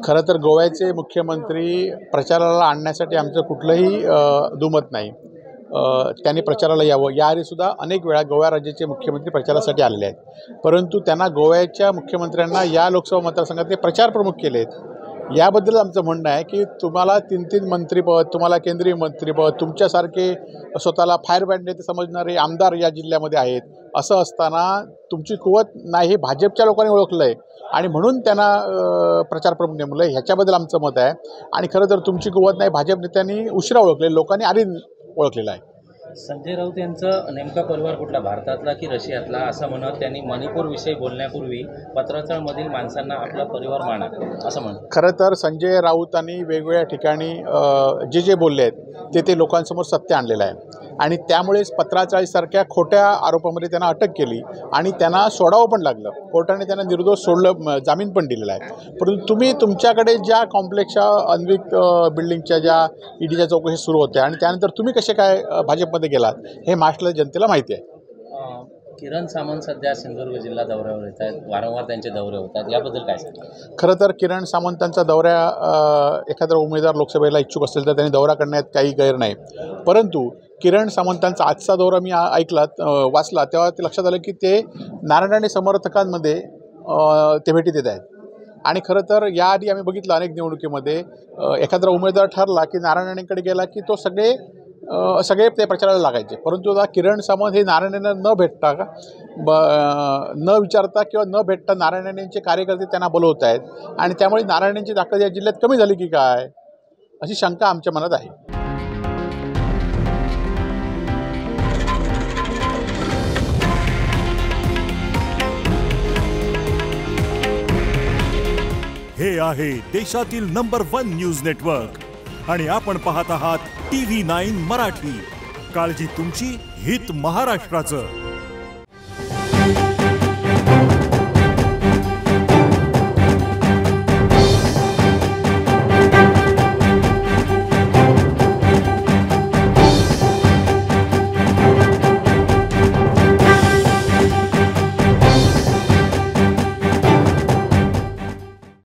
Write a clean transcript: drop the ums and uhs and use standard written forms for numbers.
खरं तर गोव्याचे मुख्यमंत्री प्रचाराला आणण्यासाठी आमचं कुठलंही दुमत नाही. त्यांनी प्रचाराला यावं. याआधीसुद्धा अनेक वेळा गोवा राज्याचे मुख्यमंत्री प्रचारासाठी आलेले आहेत, परंतु त्यांना गोव्याच्या मुख्यमंत्र्यांना या लोकसभा मतदारसंघातले प्रचार प्रमुख केले आहेत. याबद्दल आमचं म्हणणं आहे की तुम्हाला 3-3 मंत्रिपद, तुम्हाला केंद्रीय मंत्रिपद, तुमच्यासारखे स्वतःला फायर ब्रँड नेते समजणारे आमदार या जिल्ह्यामध्ये आहेत. असं असताना तुमची कुवत नाही हे भाजपच्या लोकांनी ओळखलं आहे आणि म्हणून त्यांना प्रचार प्रमुख नेमलं आहे. ह्याच्याबद्दल आमचं मत आहे. आणि खरं तर तुमची कुवत नाही भाजप नेत्यांनी उशिरा ओळखले, लोकांनी आधी ओळखलेलं आहे. संजय राऊत यांचं नेमका परिवार कुठला, भारतातला की रशियातला, असं म्हणत त्यांनी मणिपूरविषयी बोलण्यापूर्वी पत्राचाळमधील माणसांना आपला परिवार माना असं म्हणत. खरं तर संजय राऊतांनी वेगवेगळ्या ठिकाणी जे बोलले आहेत ते लोकांसमोर सत्य आणलेलं आहे आणि त्यामुळेच पत्राचाळीसारख्या खोट्या आरोपामध्ये त्यांना अटक केली आणि त्यांना सोडावं पण लागलं. कोर्टाने त्यांना निर्दोष सोडलं, जामीन पण दिलेला आहे. परंतु तुम्ही तुमच्याकडे ज्या कॉम्प्लेक्सच्या अन्विक बिल्डिंगच्या ज्या ईडीच्या चौकशी सुरू होत्या आणि त्यानंतर तुम्ही कसे काय भाजपमध्ये गेलात हे महाराष्ट्राच्या जनतेला माहिती आहे. किरण सामंत सध्या सिंधुदुर्ग जिल्हा दौऱ्यावर येत आहेत, वारंवार त्यांचे दौरे होतात, याबद्दल काय सांगा? खरं तर किरण सामंतांचा एखादा उमेदवार लोकसभेला इच्छुक असेल तर त्यांनी दौरा करण्यात काही गैर नाही. परंतु किरण सामंतांचा आजचा दौरा मी वाचला तेव्हा ते लक्षात आलं की ते नारायण राणे समर्थकांमध्ये ते भेटी देत आहेत. आणि खरं तर याआधी आम्ही बघितलं अनेक निवडणुकीमध्ये एखादा उमेदवार ठरला की नारायण राणेंकडे गेला की तो सगळे ते प्रचाराला लागायचे. परंतु आता किरण सामंत हे नारायण राणेंना न विचारता किंवा न भेटता नारायण राणेंचे कार्यकर्ते त्यांना बोलवत आहेत आणि त्यामुळे नारायण राणेंची ताकद या जिल्ह्यात कमी झाली की काय अशी शंका आमच्या मनात आहे. हे आहे देशातील नंबर 1 न्यूज नेटवर्क आणि आपण पाहत आहात TV9 मराठी. काळजी तुमची, हित महाराष्ट्राचं.